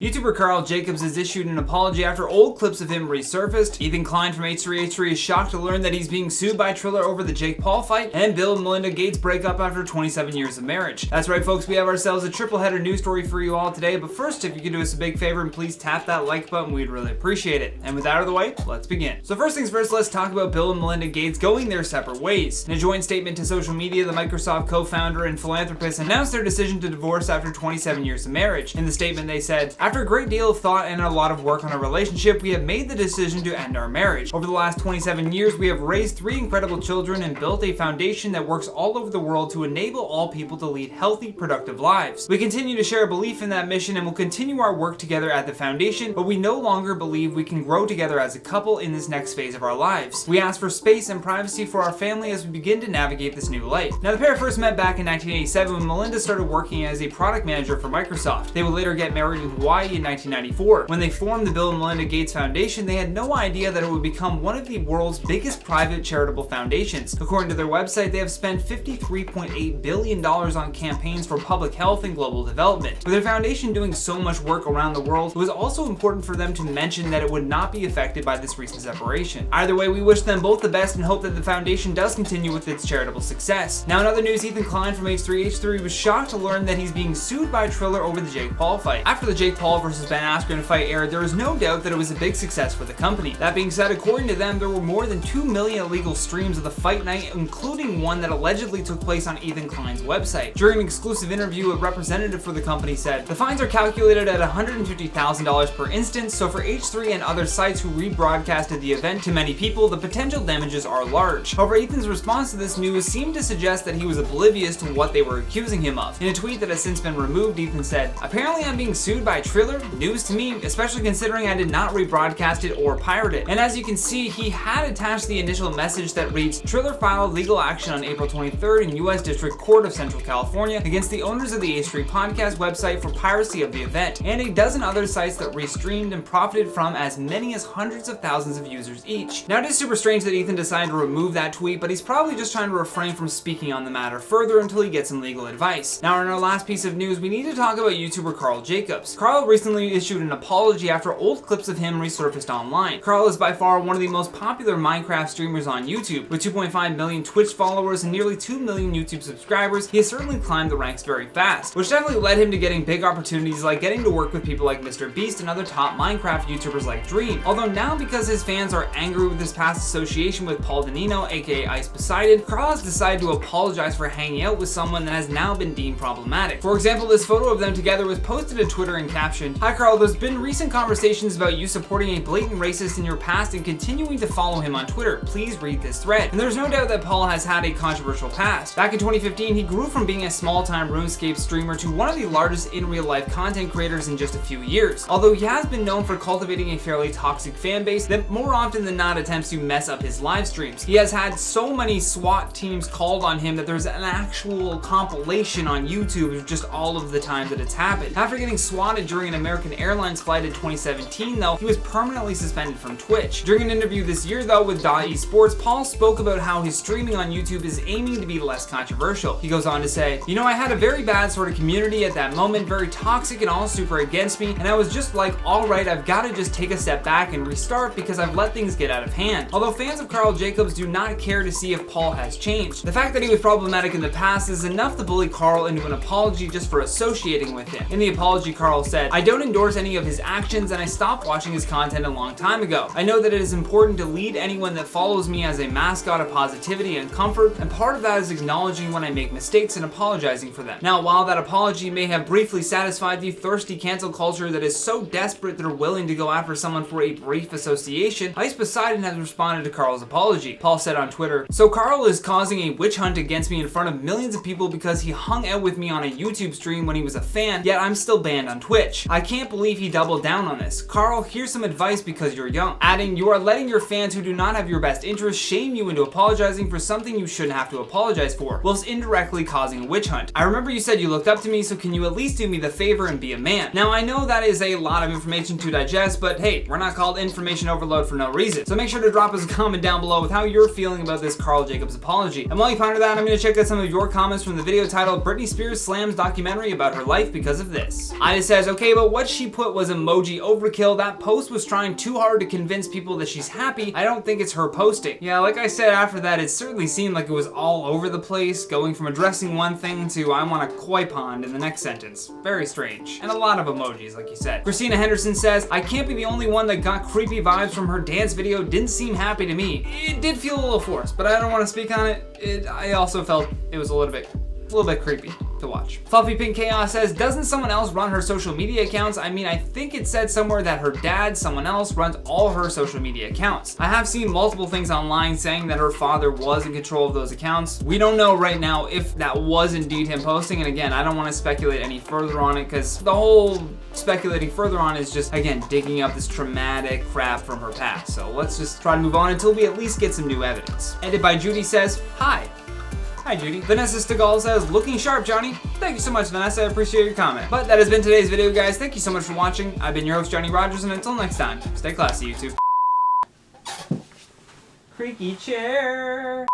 YouTuber Karl Jacobs has issued an apology after old clips of him resurfaced. Ethan Klein from H3H3 is shocked to learn that he's being sued by Triller over the Jake Paul fight, and Bill and Melinda Gates break up after 27 years of marriage. That's right, folks, we have ourselves a triple-header news story for you all today, but first, if you could do us a big favor and please tap that like button, we'd really appreciate it. And with that out of the way, let's begin. So first things first, let's talk about Bill and Melinda Gates going their separate ways. In a joint statement to social media, the Microsoft co-founder and philanthropist announced their decision to divorce after 27 years of marriage. In the statement, they said, "After a great deal of thought and a lot of work on our relationship, we have made the decision to end our marriage. Over the last 27 years, we have raised 3 incredible children and built a foundation that works all over the world to enable all people to lead healthy, productive lives. We continue to share a belief in that mission and will continue our work together at the foundation, but we no longer believe we can grow together as a couple in this next phase of our lives. We ask for space and privacy for our family as we begin to navigate this new life." Now, the pair first met back in 1987 when Melinda started working as a product manager for Microsoft. They would later get married in Hawaii in 1994. When they formed the Bill and Melinda Gates Foundation, they had no idea that it would become one of the world's biggest private charitable foundations. According to their website, they have spent $53.8 billion on campaigns for public health and global development. With their foundation doing so much work around the world, it was also important for them to mention that it would not be affected by this recent separation. Either way, we wish them both the best and hope that the foundation does continue with its charitable success. Now, in other news, Ethan Klein from H3H3 was shocked to learn that he's being sued by Triller over the Jake Paul fight. After the Jake Paul versus Ben Askren fight aired, there was no doubt that it was a big success for the company. That being said, according to them, there were more than 2 million illegal streams of the fight night, including one that allegedly took place on Ethan Klein's website. During an exclusive interview, a representative for the company said, "The fines are calculated at $150,000 per instance, so for H3 and other sites who rebroadcasted the event to many people, the potential damages are large." However, Ethan's response to this news seemed to suggest that he was oblivious to what they were accusing him of. In a tweet that has since been removed, Ethan said, "Apparently I'm being sued by Triller? News to me, especially considering I did not rebroadcast it or pirate it." And as you can see, he had attached the initial message that reads, "Triller filed legal action on April 23rd in U.S. District Court of Central California against the owners of the H3 podcast website for piracy of the event, and a dozen other sites that restreamed and profited from as many as hundreds of thousands of users each." Now, it is super strange that Ethan decided to remove that tweet, but he's probably just trying to refrain from speaking on the matter further until he gets some legal advice. Now, in our last piece of news, we need to talk about YouTuber Karl Jacobs. Karl recently issued an apology after old clips of him resurfaced online. Karl is by far one of the most popular Minecraft streamers on YouTube. With 2.5 million Twitch followers and nearly 2 million YouTube subscribers, he has certainly climbed the ranks very fast, which definitely led him to getting big opportunities like getting to work with people like Mr. Beast and other top Minecraft YouTubers like Dream. Although now, because his fans are angry with his past association with Paul Danino, aka Ice Poseidon, Karl has decided to apologize for hanging out with someone that has now been deemed problematic. For example, this photo of them together was posted to Twitter and captioned, "Hi Karl, there's been recent conversations about you supporting a blatant racist in your past and continuing to follow him on Twitter. Please read this thread." And there's no doubt that Paul has had a controversial past. Back in 2015, he grew from being a small-time RuneScape streamer to one of the largest in real-life content creators in just a few years. Although he has been known for cultivating a fairly toxic fan base that more often than not attempts to mess up his live streams. He has had so many SWAT teams called on him that there's an actual compilation on YouTube of just all of the times that it's happened. After getting swatted during an American Airlines flight in 2017, though, he was permanently suspended from Twitch. During an interview this year, though, with Esports, Paul spoke about how his streaming on YouTube is aiming to be less controversial. He goes on to say, "You know, I had a very bad sort of community at that moment, very toxic and all super against me, and I was just like, alright, I've got to just take a step back and restart because I've let things get out of hand." Although fans of Karl Jacobs do not care to see if Paul has changed. The fact that he was problematic in the past is enough to bully Karl into an apology just for associating with him. In the apology, Karl said, "I don't endorse any of his actions and I stopped watching his content a long time ago. I know that it is important to lead anyone that follows me as a mascot of positivity and comfort, and part of that is acknowledging when I make mistakes and apologizing for them." Now, while that apology may have briefly satisfied the thirsty cancel culture that is so desperate they're willing to go after someone for a brief association, Ice Poseidon has responded to Karl's apology. Paul said on Twitter, "So Karl is causing a witch hunt against me in front of millions of people because he hung out with me on a YouTube stream when he was a fan, yet I'm still banned on Twitch. I can't believe he doubled down on this. Karl, here's some advice because you're young." Adding, "You are letting your fans who do not have your best interest shame you into apologizing for something you shouldn't have to apologize for, whilst indirectly causing a witch hunt. I remember you said you looked up to me, so can you at least do me the favor and be a man?" Now, I know that is a lot of information to digest, but hey, we're not called information overload for no reason. So make sure to drop us a comment down below with how you're feeling about this Karl Jacobs apology. And while you ponder that, I'm going to check out some of your comments from the video titled "Britney Spears slams documentary about her life because of this." Ida says, "Okay, okay, but what she put was emoji overkill. That post was trying too hard to convince people that she's happy. I don't think it's her posting. Yeah, like I said after that, it certainly seemed like it was all over the place, going from addressing one thing to I want a koi pond in the next sentence. Very strange. And a lot of emojis, like you said. Christina Henderson says, I can't be the only one that got creepy vibes from her dance video. Didn't seem happy to me. It did feel a little forced, but I don't want to speak on it. I also felt it was a little bit creepy to watch. Fluffy Pink Chaos says, doesn't someone else run her social media accounts? I mean, I think it said somewhere that her dad, someone else, runs all her social media accounts. I have seen multiple things online saying that her father was in control of those accounts. We don't know right now if that was indeed him posting, and again, I don't want to speculate any further on it because the whole speculating further on is just, again, digging up this traumatic crap from her past. So let's just try to move on until we at least get some new evidence. Ended by Judy says, hi. Hi, Judy. Vanessa Stegall says, looking sharp, Johnny. Thank you so much, Vanessa. I appreciate your comment. But that has been today's video, guys. Thank you so much for watching. I've been your host, Johnny Rogers, and until next time, stay classy, YouTube. Creaky chair.